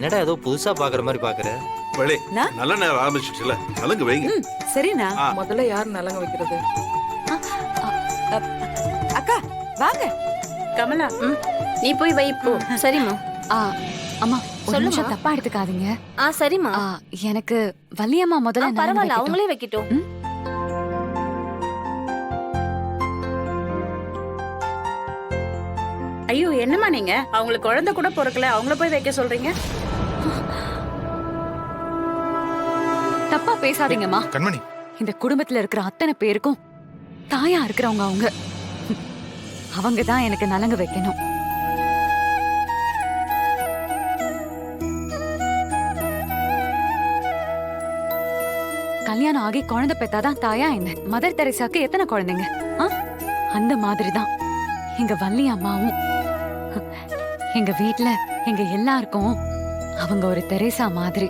என்னடா ஏதோ புதுசா பாக்குற மாதிரி பாக்குற? வழி நான்? நல்ல நேரம் ஆரம்பிச்சிச்சுல நலங்கு வைங்க. சரிண்ணா. முதல்ல யார் நலங்க வைக்கிறது? அக்கா வாங்க. கமலா, நீ போய் வை இப்போ. சரிம்மா. அம்மா ஒரு சொல்லுமா. நிமிஷம் தப்பா எடுத்துக்காதீங்க. சரிம்மா. எனக்கு வள்ளியம்மா முதல்ல நலங்கு பரவாயில்ல, வைக்கட்டும். அவங்களே வைக்கட்டும். ஐயோ என்னம்மா நீங்க? அவங்களுக்கு குழந்தை கூட பிறக்கல, அவங்கள போய் வைக்க சொல்றீங்க? தப்பா பேசாதீங்கம்மா. கண்மணி, இந்த குடும்பத்துல இருக்கிற அத்தனை பேருக்கும் தாயா இருக்கிறவங்க அவங்க தான் எனக்கு நலங்கு வைக்கணும். கல்யாணம் ஆகி குழந்தை பெத்தாதான் தாயா என்ன? மதர் தெரேசாக்கு எத்தனை குழந்தைங்க? அந்த மாதிரிதான் எங்க வள்ளி அம்மாவும். எங்க வீட்ல எங்க எல்லாருக்கும் அவங்க ஒரு தெரேசா மாதிரி.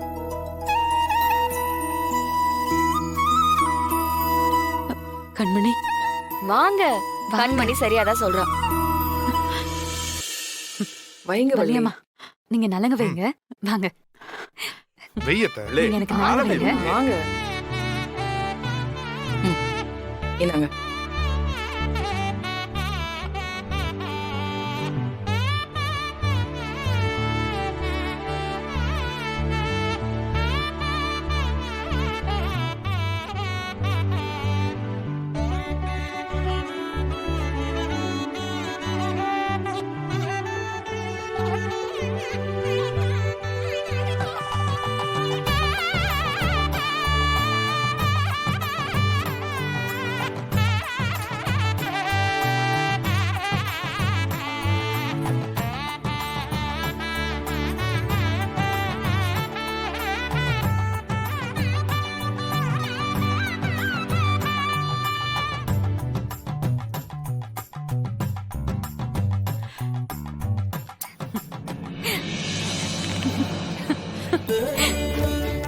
கண்மணி வாங்க. கண்மணி சரியாதான் சொல்றான். வைங்க வள்ளி. வள்ளியம்மா நீங்க நலங்கு வைங்க. வாங்க வெய்யத்த நீங்க எனக்கு நலங்கு வைங்க. வாங்க. இந்தாங்க.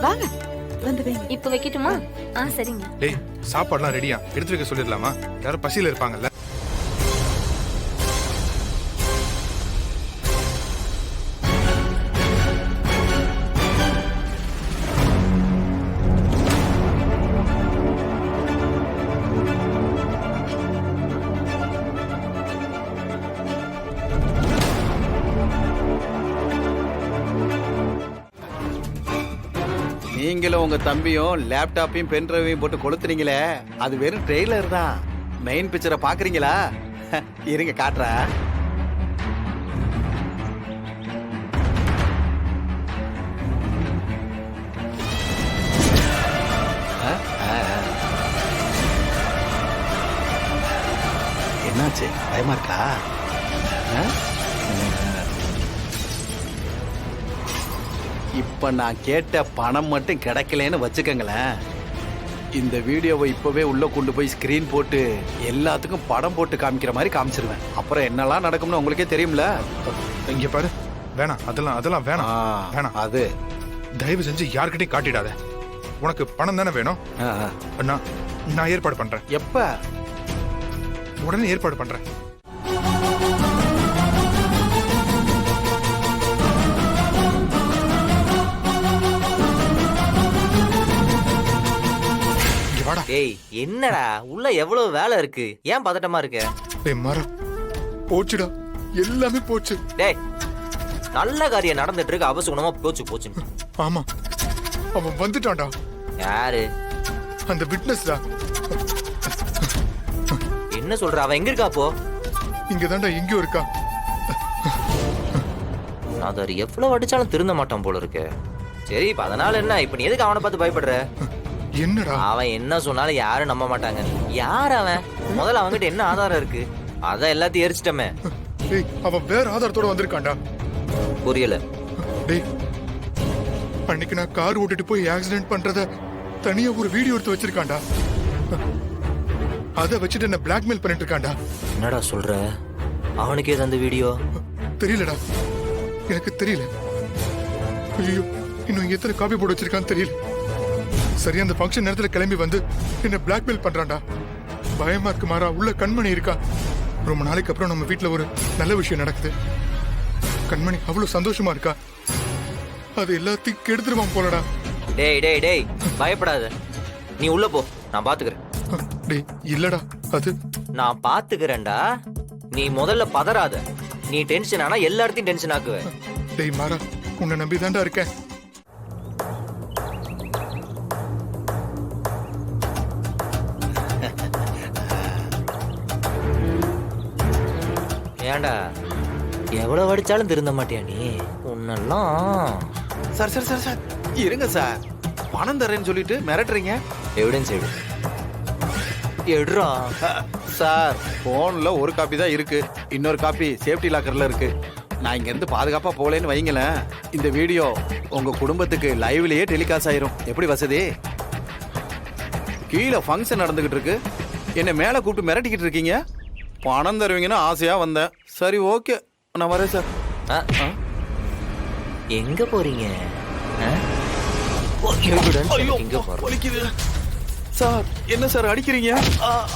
வாங்க வந்து வைங்க. இப்ப வைக்கட்டுமா? சரிங்க. டேய், சாப்பாடுலாம் ரெடியா? எடுத்து வைக்க சொல்லிடலாமா? யாரும் பசியில இருப்பாங்கல்ல. நீங்களும் உங்க தம்பியும் லேப்டாப்பையும் பென் டிரைவையும் போட்டு கொளுத்துறீங்களே, அது வெறும் ட்ரெய்லர் தான். மெயின் பிக்சரை பாக்குறீங்களா? இருங்க காட்டுறேன். என்னாச்சு? பயமா இருக்கா? இப்ப நான் கேட்ட பணம் மட்டும் கிடைக்கலன்னு வச்சுக்கங்களேன், இந்த வீடியோவை இப்பவே உள்ள கொண்டு போய் ஸ்கிரீன் போட்டு எல்லாத்துக்கும் படம் போட்டு காமிக்கிற மாதிரி காமிச்சிருவேன். அப்புறம் என்னெல்லாம் நடக்கும்னு உங்களுக்கே தெரியும்ல. இங்க பாரு, வேணாம், அதெல்லாம் வேணாம். வேணாம். அது தயவு செஞ்சு யார்கிட்டயும் காட்டிடாத. உனக்கு பணம் தானே வேணும்? அண்ணா, நான் ஏற்பாடு பண்றேன். எப்ப? உடனே ஏற்பாடு பண்றேன். டேய் என்னடா உள்ள எவ்வளவு வேலை இருக்கு? ஏன் பதட்டமா இருக்க? டேய் மரம் போச்சுடா, எல்லாமே போச்சு. டேய் நல்ல காரியம் நடந்துட்டு இருக்கு, அவசகுணமா போச்சு. ஆமா, அவன் வந்துட்டான்டா. யாரு? அந்த விட்னஸ்டா. என்ன சொல்ற? அவன் எங்க இருக்கா? அப்போ இங்கதான்டா, எங்கேயோ இருக்கா. அது எவ்வளவு அடிச்சாலும் திருந்த மாட்டான் போல இருக்கு. சரி, இப்ப அதனால என்ன? இப்ப நீ எதுக்கு அவனை பார்த்து பயப்படுற? என்னடா அவன் என்ன சொன்னாலும் யாரும் நம்ப மாட்டாங்க. யார் அவன்? முதல்ல அவன்கிட்ட என்ன ஆதாரம் இருக்கு? அதான் எல்லாத்தையும் எரிச்சிட்டமே. டேய், அவன் வேற ஆதாரத்தோட வந்திருக்கான்டா. புரியல. டேய், அன்னைக்கு நான் கார் ஓட்டிட்டு போய் ஆக்சிடென்ட் பண்றத தனியா ஒரு வீடியோ எடுத்து வச்சிருக்கான்டா. அத வச்சுட்டு என்ன பிளாக்மெயில் பண்ணிட்டு இருக்கான்டா. என்னடா சொல்ற? அவனுக்கு ஏது அந்த வீடியோ? தெரியலடா, எனக்கு தெரியல. ஐயோ, இன்னும் எத்தனை காப்பி போட்டு வச்சிருக்கான்னு தெரியல. சரி, அந்த ஃபங்க்ஷன் நேரத்துல கிளம்பி வந்து என்ன பிளாக்மெயில் பண்றான்டா. பயமா இருக்கு மாறா. உள்ள கண்மணி இருக்கா. ரொம்ப நாளைக்கு அப்புறம் நம்ம வீட்டுல ஒரு நல்ல விஷயம் நடக்குது. கண்மணி அவ்வளவு சந்தோஷமா இருக்கா. அது எல்லாத்தையும் கெடுத்துருவான் போலடா. டேய் டேய் டேய் பயப்படாத, நீ உள்ள போ, நான் பாத்துக்கிறேன். டேய் இல்லடா, அது நான் பாத்துக்கிறேன்டா, நீ முதல்ல பதறாத. நீ டென்ஷன் ஆனா எல்லா இடத்தையும் டென்ஷன் ஆக்குவ. டேய் மாறா, உன்னை நம்பி தான்டா இருக்கேன். ஏன்டா எவ்வளவு அடிச்சாலும் திருந்த மாட்டியா நீ? உன்னெல்லாம் சார் சார் சார் சார் இருங்க சார், பணம் தரேன்னு சொல்லிட்டு மிரட்டுறீங்க. எவிடன்ஸ் எடு, எடுறா. சார் போன்ல ஒரு காப்பி தான் இருக்கு, இன்னொரு காப்பி சேஃப்டி லாக்கர்ல இருக்கு. நான் இங்க இருந்து பாதுகாப்பா போலேன்னு வைங்களேன், இந்த வீடியோ உங்க குடும்பத்துக்கு லைவ்லயே டெலிகாஸ்ட் ஆயிரும். எப்படி வசதி? கீழே ஃபங்க்ஷன் நடந்துகிட்டு இருக்கு, என்ன மேல கூப்பிட்டு மிரட்டிக்கிட்டு இருக்கீங்க. பணம் தருவீங்கன்னு ஆசையா வந்தேன். சரி ஓகே, நான் வரேன் சார். எங்க போறீங்க? evidence ஐயோ, எங்க போறோம்? வலிக்குது. சார் என்ன சார் அடிக்கிறீங்க?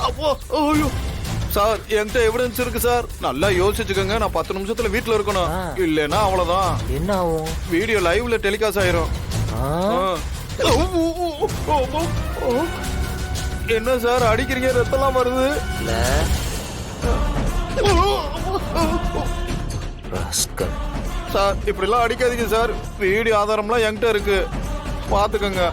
அப்போ ஐயோ சார், என்கிட்ட எவிடன்ஸ் இருக்கு சார், நல்லா யோசிச்சுக்கோங்க. நான் 10 நிமிஷத்துல வீட்டுல இருக்கணும், இல்லைன்னா அவ்வளவுதான். என்ன ஆகும்? வீடியோ லைவ்ல டெலிகாஸ்ட் ஆயிரும். என்ன சார் அடிக்கிறீங்க? ரத்தம்லாம் வருது. இல்ல rascal. சார் இப்படிலாம் அடிக்காதீங்க சார், வீடியோ ஆதாரம்லாம் என்கிட்ட இருக்கு, பாத்துக்கோங்க.